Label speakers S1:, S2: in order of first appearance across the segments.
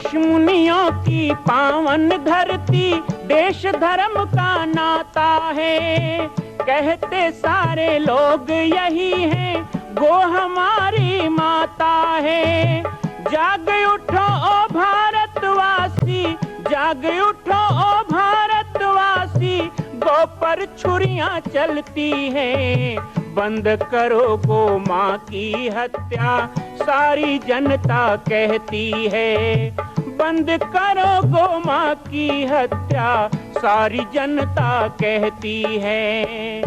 S1: ऋषि मुनियों की पावन धरती, देश धर्म का नाता है। कहते सारे लोग यही हैं, गो हमारी माता है। जाग उठो ओ भारतवासी, जाग उठो ओ भारतवासी, गो पर छुरियां चलती हैं। बंद करो गो माँ की हत्या, सारी जनता कहती है। बंद करो गो माँ की हत्या, सारी जनता कहती है।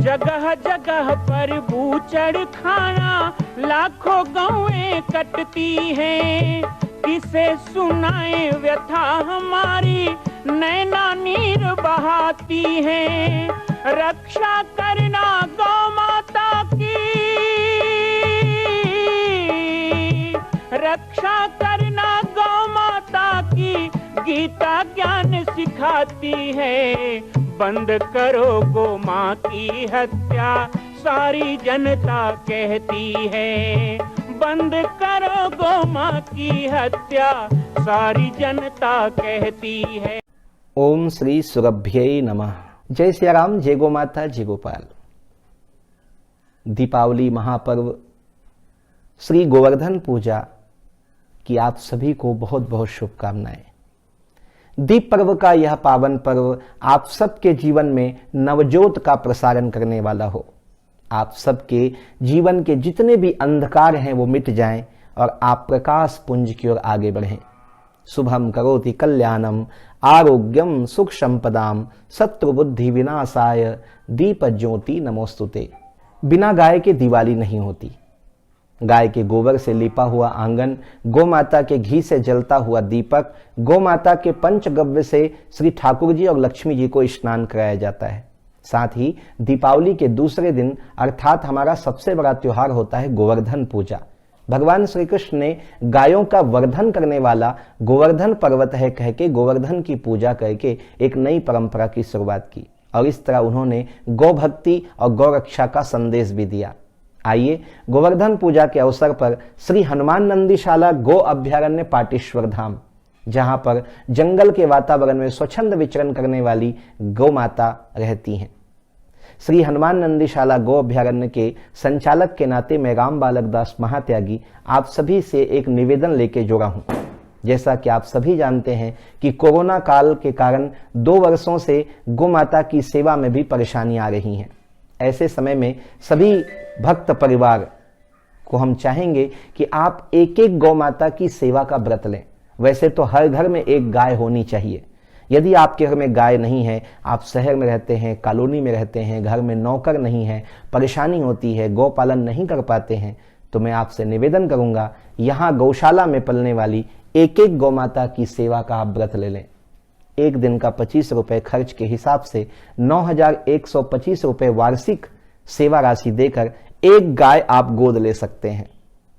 S1: जगह जगह पर बूचड़ खाना, लाखों गौएं कटती हैं। किसे सुनाए व्यथा हमारी, नैना नीर बहाती हैं। रक्षा करना गौ माता की, रक्षा करना गौ माता की, गीता ज्ञान सिखाती है। बंद करो गो माँ की हत्या, सारी जनता कहती है। बंद करो गो माँ की हत्या, सारी जनता कहती है।
S2: ओम श्री सुरभ्यै नमः। जय सिया राम, जय गो माता, जय गोपाल। दीपावली महापर्व श्री गोवर्धन पूजा की आप सभी को बहुत बहुत शुभकामनाएं। दीप पर्व का यह पावन पर्व आप सबके जीवन में नवजोत का प्रसारण करने वाला हो। आप सबके जीवन के जितने भी अंधकार हैं वो मिट जाएं और आप प्रकाश पुंज की ओर आगे बढ़ें। शुभम करोति कल्याणम, आरोग्यम सुख संपदाम, शत्रु बुद्धि विनाशाय, दीप ज्योति नमोस्तुते। बिना गाय के दिवाली नहीं होती। गाय के गोबर से लिपा हुआ आंगन, गौ माता के घी से जलता हुआ दीपक, गौ माता के पंचगव्य से श्री ठाकुर जी और लक्ष्मी जी को स्नान कराया जाता है। साथ ही दीपावली के दूसरे दिन अर्थात हमारा सबसे बड़ा त्योहार होता है गोवर्धन पूजा। भगवान श्री कृष्ण ने गायों का वर्धन करने वाला गोवर्धन पर्वत है कह के गोवर्धन की पूजा करके एक नई परंपरा की शुरुआत की और इस तरह उन्होंने गौ भक्ति और गौ रक्षा का संदेश भी दिया। आइए गोवर्धन पूजा के अवसर पर श्री हनुमान नंदीशाला गो अभ्यारण्य पाटेश्वर धाम, जहां पर जंगल के वातावरण में स्वच्छंद विचरण करने वाली गौ माता रहती हैं। श्री हनुमान नंदीशाला गो अभ्यारण्य के संचालक के नाते मैं राम बालक दास महात्यागी आप सभी से एक निवेदन लेके जुड़ा हूं। जैसा कि आप सभी जानते हैं कि कोरोना काल के कारण 2 वर्षों से गौ माता की सेवा में भी परेशानी आ रही है। ऐसे समय में सभी भक्त परिवार को हम चाहेंगे कि आप एक एक गौ माता की सेवा का व्रत लें। वैसे तो हर घर में एक गाय होनी चाहिए। यदि आपके घर में गाय नहीं है, आप शहर में रहते हैं, कॉलोनी में रहते हैं, घर में नौकर नहीं है, परेशानी होती है, गौ पालन नहीं कर पाते हैं, तो मैं आपसे निवेदन करूंगा यहाँ गौशाला में पलने वाली एक एक गौ माता की सेवा का आप व्रत ले लें। एक दिन का 25 रुपए खर्च के हिसाब से 9,125 रुपए वार्षिक सेवा राशि देकर एक गाय आप गोद ले सकते हैं।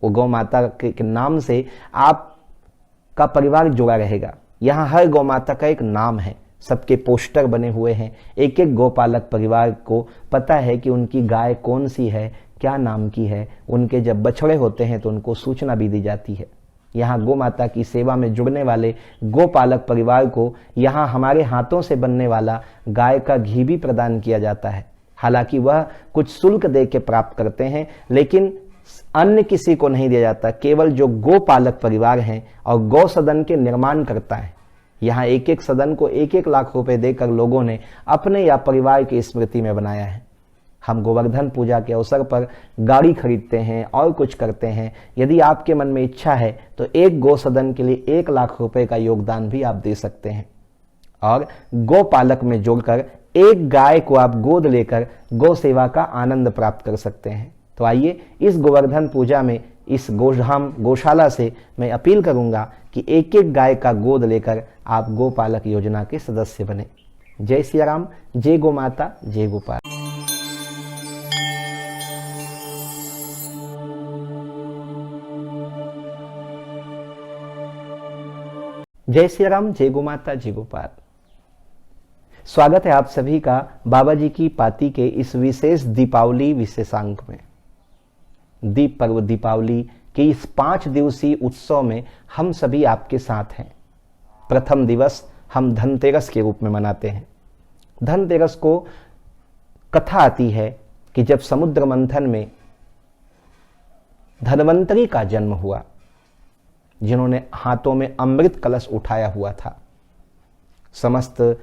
S2: वो गौ माता के नाम से आपका परिवार जुड़ा रहेगा। यहाँ हर गौ माता का एक नाम है, सबके पोस्टर बने हुए हैं। एक एक गौपालक परिवार को पता है कि उनकी गाय कौन सी है, क्या नाम की है। उनके जब बछड़े होते हैं तो उनको सूचना भी दी जाती है। यहाँ गौ माता की सेवा में जुड़ने वाले गोपालक परिवार को यहाँ हमारे हाथों से बनने वाला गाय का घी भी प्रदान किया जाता है। हालांकि वह कुछ शुल्क दे के प्राप्त करते हैं, लेकिन अन्य किसी को नहीं दिया जाता। केवल जो गोपालक परिवार हैं और गौ सदन के निर्माण करता है, यहाँ एक एक सदन को 1-1 लाख रुपए देकर लोगों ने अपने या परिवार की स्मृति में बनाया है। हम गोवर्धन पूजा के अवसर पर गाड़ी खरीदते हैं और कुछ करते हैं। यदि आपके मन में इच्छा है तो एक गौ सदन के लिए 1 लाख रुपए का योगदान भी आप दे सकते हैं और गौ पालक में जोड़कर एक गाय को आप गोद लेकर गौ सेवा का आनंद प्राप्त कर सकते हैं। तो आइए इस गोवर्धन पूजा में इस गोधाम गौशाला से मैं अपील करूंगा कि एक एक गाय का गोद लेकर आप गोपालक योजना के सदस्य बने। जय सिया राम, जय गो माता, जय गोपाल। जय सिया राम, जय गो माता, जय गोपाल। स्वागत है आप सभी का बाबा जी की पाती के इस विशेष दीपावली विशेषांक में। दीप पर्व दीपावली के इस 5 दिवसीय उत्सव में हम सभी आपके साथ हैं। प्रथम दिवस हम धनतेरस के रूप में मनाते हैं। धनतेरस को कथा आती है कि जब समुद्र मंथन में धन्वंतरी का जन्म हुआ, जिन्होंने हाथों में अमृत कलश उठाया हुआ था। समस्त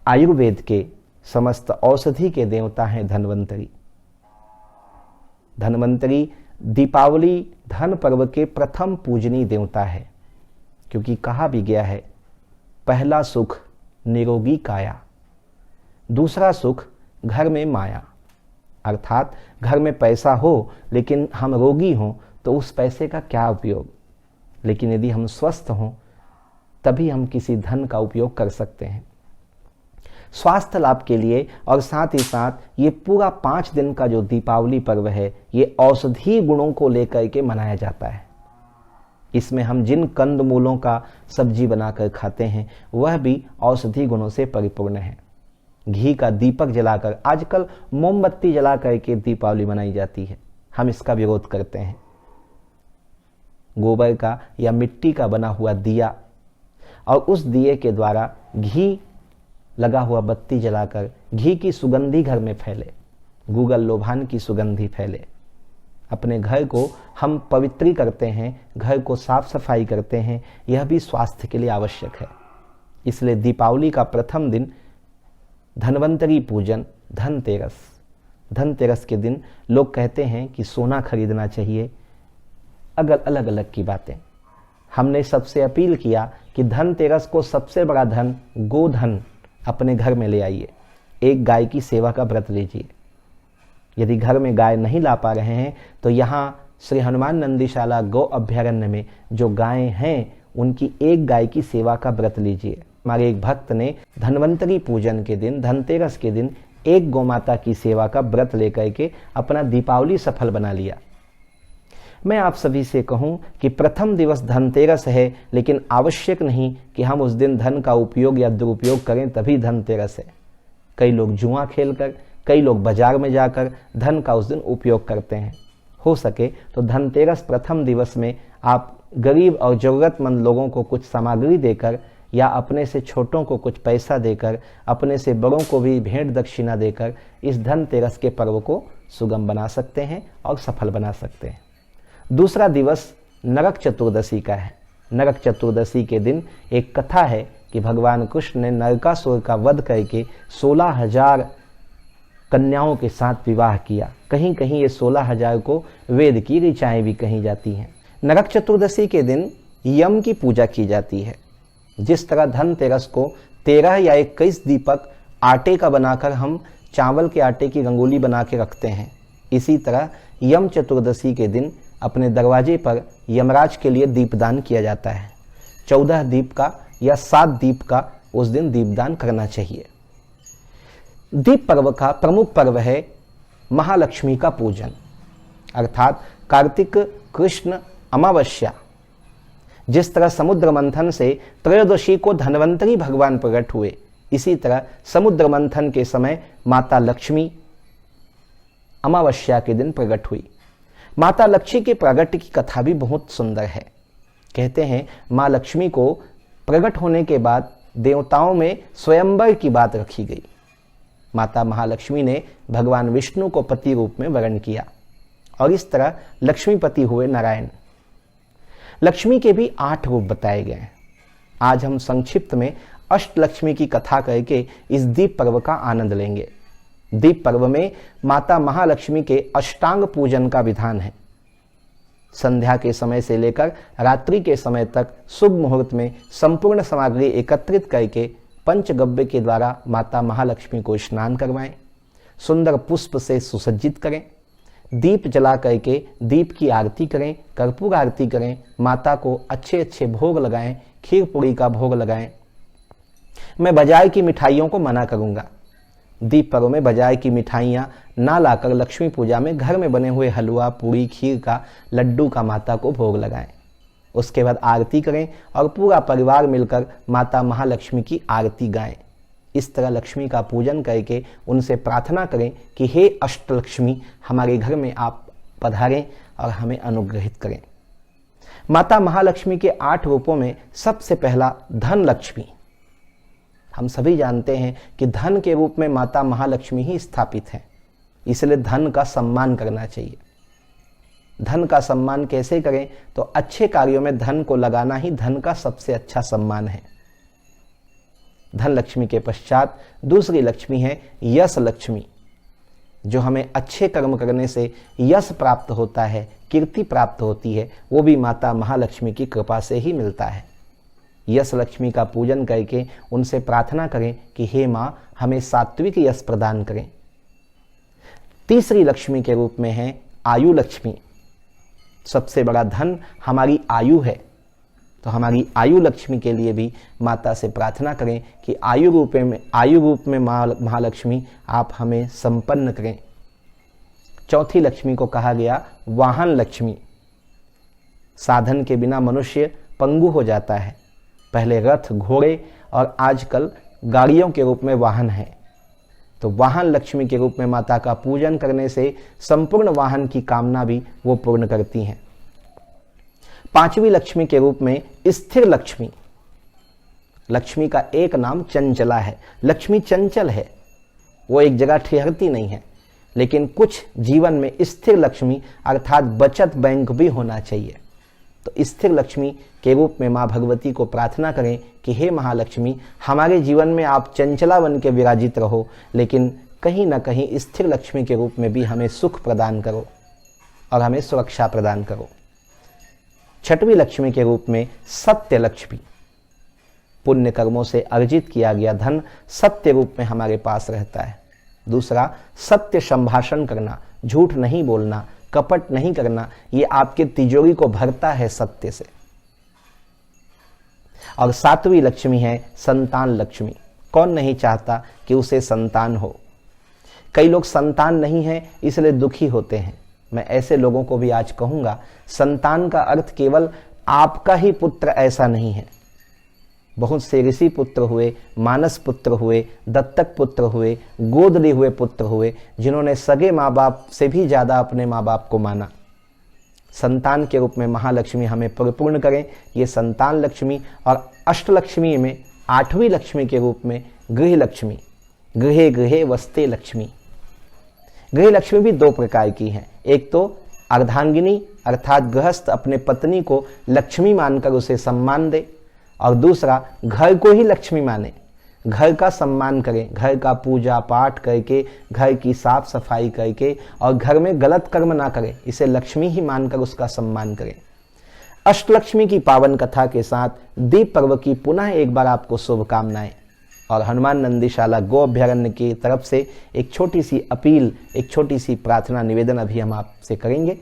S2: आयुर्वेद के, समस्त औषधि के देवता हैं धन्वंतरी। धन्वंतरी दीपावली धन पर्व के प्रथम पूजनीय देवता है, क्योंकि कहा भी गया है पहला सुख निरोगी काया, दूसरा सुख घर में माया। अर्थात घर में पैसा हो लेकिन हम रोगी हों तो उस पैसे का क्या उपयोग, लेकिन यदि हम स्वस्थ हों तभी हम किसी धन का उपयोग कर सकते हैं। स्वास्थ्य लाभ के लिए और साथ ही साथ ये पूरा 5 दिन का जो दीपावली पर्व है, ये औषधीय गुणों को लेकर के मनाया जाता है। इसमें हम जिन कंदमूलों का सब्जी बनाकर खाते हैं वह भी औषधि गुणों से परिपूर्ण है। घी का दीपक जलाकर, आजकल मोमबत्ती जलाकर के दीपावली मनाई जाती है, हम इसका विरोध करते हैं। गोबर का या मिट्टी का बना हुआ दिया और उस दिए के द्वारा घी लगा हुआ बत्ती जलाकर घी की सुगंधी घर में फैले, गूगल लोभान की सुगंधी फैले। अपने घर को हम पवित्री करते हैं, घर को साफ सफाई करते हैं, यह भी स्वास्थ्य के लिए आवश्यक है। इसलिए दीपावली का प्रथम दिन धन्वंतरी पूजन, धनतेरस। धनतेरस के दिन लोग कहते हैं कि सोना खरीदना चाहिए, अलग अलग की बातें। हमने सबसे अपील किया कि धनतेरस को सबसे बड़ा धन गोधन अपने घर में ले आइए। एक गाय की सेवा का व्रत लीजिए। यदि घर में गाय नहीं ला पा रहे हैं तो यहाँ श्री हनुमान नंदीशाला गौ अभ्यारण्य में जो गायें हैं उनकी एक गाय की सेवा का व्रत लीजिए। हमारे एक भक्त ने धन्वंतरी पूजन के दिन, धनतेरस के दिन एक गौमाता की सेवा का व्रत लेकर के अपना दीपावली सफल बना लिया। मैं आप सभी से कहूं कि प्रथम दिवस धनतेरस है, लेकिन आवश्यक नहीं कि हम उस दिन धन का उपयोग या दुरुपयोग करें तभी धनतेरस है। कई लोग जुआ खेलकर, कई लोग बाजार में जाकर धन का उस दिन उपयोग करते हैं। हो सके तो धनतेरस प्रथम दिवस में आप गरीब और जरूरतमंद लोगों को कुछ सामग्री देकर या अपने से छोटों को कुछ पैसा देकर, अपने से बड़ों को भी भेंट दक्षिणा देकर इस धनतेरस के पर्व को सुगम बना सकते हैं और सफल बना सकते हैं। दूसरा दिवस नरक चतुर्दशी का है। नरक चतुर्दशी के दिन एक कथा है कि भगवान कृष्ण ने नरकासुर का वध करके 16,000 कन्याओं के साथ विवाह किया। कहीं कहीं ये 16,000 को वेद की ऋचाएं भी कही जाती हैं। नरक चतुर्दशी के दिन यम की पूजा की जाती है। जिस तरह धनतेरस को 13 या 21 दीपक आटे का बनाकर हम चावल के आटे की रंगोली बना के रखते हैं, इसी तरह यम चतुर्दशी के दिन अपने दरवाजे पर यमराज के लिए दीपदान किया जाता है। 14 दीप का या 7 दीप का उस दिन दीपदान करना चाहिए। दीप पर्व का प्रमुख पर्व है महालक्ष्मी का पूजन, अर्थात कार्तिक कृष्ण अमावस्या। जिस तरह समुद्र मंथन से त्रयोदशी को धन्वंतरी भगवान प्रकट हुए, इसी तरह समुद्र मंथन के समय माता लक्ष्मी अमावस्या के दिन प्रकट हुई। माता लक्ष्मी के प्रकट की कथा भी बहुत सुंदर है। कहते हैं माँ लक्ष्मी को प्रकट होने के बाद देवताओं में स्वयंवर की बात रखी गई। माता महालक्ष्मी ने भगवान विष्णु को पति रूप में वर्ण किया और इस तरह लक्ष्मीपति हुए नारायण। लक्ष्मी के भी 8 रूप बताए गए हैं। आज हम संक्षिप्त में अष्टलक्ष्मी की कथा करके इस दीप पर्व का आनंद लेंगे। दीप पर्व में माता महालक्ष्मी के अष्टांग पूजन का विधान है। संध्या के समय से लेकर रात्रि के समय तक शुभ मुहूर्त में संपूर्ण सामग्री एकत्रित करके पंचगव्य के द्वारा माता महालक्ष्मी को स्नान करवाएं, सुंदर पुष्प से सुसज्जित करें, दीप जला करके दीप की आरती करें, कर्पूर आरती करें, माता को अच्छे अच्छे भोग लगाएं, खीर पूरी का भोग लगाएं। मैं बाजार की मिठाइयों को मना करूंगा। दीप पर्व में बाजार की मिठाइयाँ ना लाकर लक्ष्मी पूजा में घर में बने हुए हलवा, पूरी, खीर का, लड्डू का माता को भोग लगाएं। उसके बाद आरती करें और पूरा परिवार मिलकर माता महालक्ष्मी की आरती गाएं। इस तरह लक्ष्मी का पूजन करके उनसे प्रार्थना करें कि हे अष्टलक्ष्मी, हमारे घर में आप पधारें और हमें अनुग्रहित करें। माता महालक्ष्मी के 8 रूपों में सबसे पहला धन लक्ष्मी। हम सभी जानते हैं कि धन के रूप में माता महालक्ष्मी ही स्थापित है, इसलिए धन का सम्मान करना चाहिए। धन का सम्मान कैसे करें? तो अच्छे कार्यों में धन को लगाना ही धन का सबसे अच्छा सम्मान है। धन लक्ष्मी के पश्चात दूसरी लक्ष्मी है यश लक्ष्मी, जो हमें अच्छे कर्म करने से यश प्राप्त होता है, कीर्ति प्राप्त होती है, वो भी माता महालक्ष्मी की कृपा से ही मिलता है। यश लक्ष्मी का पूजन करके उनसे प्रार्थना करें कि हे माँ, हमें सात्विक यश प्रदान करें। तीसरी लक्ष्मी के रूप में है आयु लक्ष्मी। सबसे बड़ा धन हमारी आयु है, तो हमारी आयु लक्ष्मी के लिए भी माता से प्रार्थना करें कि आयु रूप में महालक्ष्मी आप हमें संपन्न करें। चौथी लक्ष्मी को कहा गया वाहन लक्ष्मी। साधन के बिना मनुष्य पंगु हो जाता है। पहले रथ, घोड़े और आजकल गाड़ियों के रूप में वाहन है, तो वाहन लक्ष्मी के रूप में माता का पूजन करने से संपूर्ण वाहन की कामना भी वो पूर्ण करती हैं। पांचवी लक्ष्मी के रूप में स्थिर लक्ष्मी। लक्ष्मी का एक नाम चंचला है। लक्ष्मी चंचल है, वो एक जगह ठहरती नहीं है, लेकिन कुछ जीवन में स्थिर लक्ष्मी अर्थात बचत बैंक भी होना चाहिए। तो स्थिर लक्ष्मी के रूप में माँ भगवती को प्रार्थना करें कि हे महालक्ष्मी, हमारे जीवन में आप चंचला बन के विराजित रहो, लेकिन कहीं ना कहीं स्थिर लक्ष्मी के रूप में भी हमें सुख प्रदान करो और हमें सुरक्षा प्रदान करो। छठवीं लक्ष्मी के रूप में सत्य लक्ष्मी। पुण्य कर्मों से अर्जित किया गया धन सत्य रूप में हमारे पास रहता है। दूसरा, सत्य संभाषण करना, झूठ नहीं बोलना, कपट नहीं करना, ये आपके तिजोरी को भरता है सत्य से। और सातवीं लक्ष्मी है संतान लक्ष्मी। कौन नहीं चाहता कि उसे संतान हो? कई लोग संतान नहीं है इसलिए दुखी होते हैं। मैं ऐसे लोगों को भी आज कहूंगा, संतान का अर्थ केवल आपका ही पुत्र ऐसा नहीं है। बहुत से ऋषि पुत्र हुए, मानस पुत्र हुए, दत्तक पुत्र हुए, गोद लिए हुए पुत्र हुए, जिन्होंने सगे माँ बाप से भी ज्यादा अपने माँ बाप को माना। संतान के रूप में महालक्ष्मी हमें परिपूर्ण करें। ये संतान लक्ष्मी। और अष्टलक्ष्मी में 8वीं लक्ष्मी के रूप में गृह लक्ष्मी। गृहे गृहे वसते लक्ष्मी। गृह लक्ष्मी भी 2 प्रकार की है। एक तो अर्धांगिनी अर्थात गृहस्थ अपने पत्नी को लक्ष्मी मानकर उसे सम्मान दे, और दूसरा घर को ही लक्ष्मी माने, घर का सम्मान करें, घर का पूजा पाठ करके, घर की साफ सफाई करके, और घर में गलत कर्म ना करें, इसे लक्ष्मी ही मानकर उसका सम्मान करें। अष्टलक्ष्मी की पावन कथा के साथ दीप पर्व की पुनः एक बार आपको शुभकामनाएं। और हनुमान नंदीशाला गो अभ्यारण्य की तरफ से एक छोटी सी अपील, एक छोटी सी प्रार्थना निवेदन अभी हम आपसे करेंगे।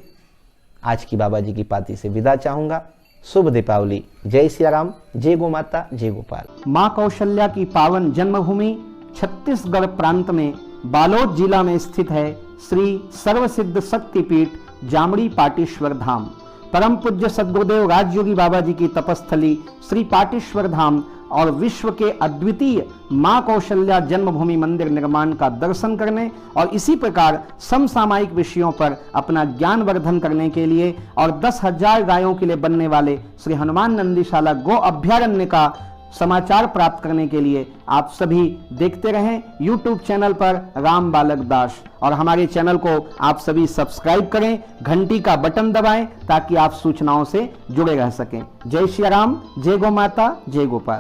S2: आज की बाबा जी की पाती से विदा चाहूंगा। शुभ दीपावली। जय सिया राम, जय गो माता, जय गोपाल।
S3: मां कौशल्या की पावन जन्मभूमि छत्तीसगढ़ प्रांत में बालोद जिला में स्थित है श्री सर्वसिद्ध शक्तिपीठ जामड़ी पाटेश्वर धाम। परम पूज्य सद्गुरुदेव राजयोगी बाबा जी की तपस्थली श्री पाटेश्वर धाम और विश्व के अद्वितीय मां कौशल्या जन्मभूमि मंदिर निर्माण का दर्शन करने और इसी प्रकार समसामयिक विषयों पर अपना ज्ञान वर्धन करने के लिए और 10,000 गायों के लिए बनने वाले श्री हनुमान नंदीशाला गो अभ्यारण्य का समाचार प्राप्त करने के लिए आप सभी देखते रहें YouTube चैनल पर राम बालक दास, और हमारे चैनल को आप सभी सब्सक्राइब करें, घंटी का बटन दबाएं ताकि आप सूचनाओं से जुड़े रह सकें। जय श्री राम, जय गो माता, जय गोपाल।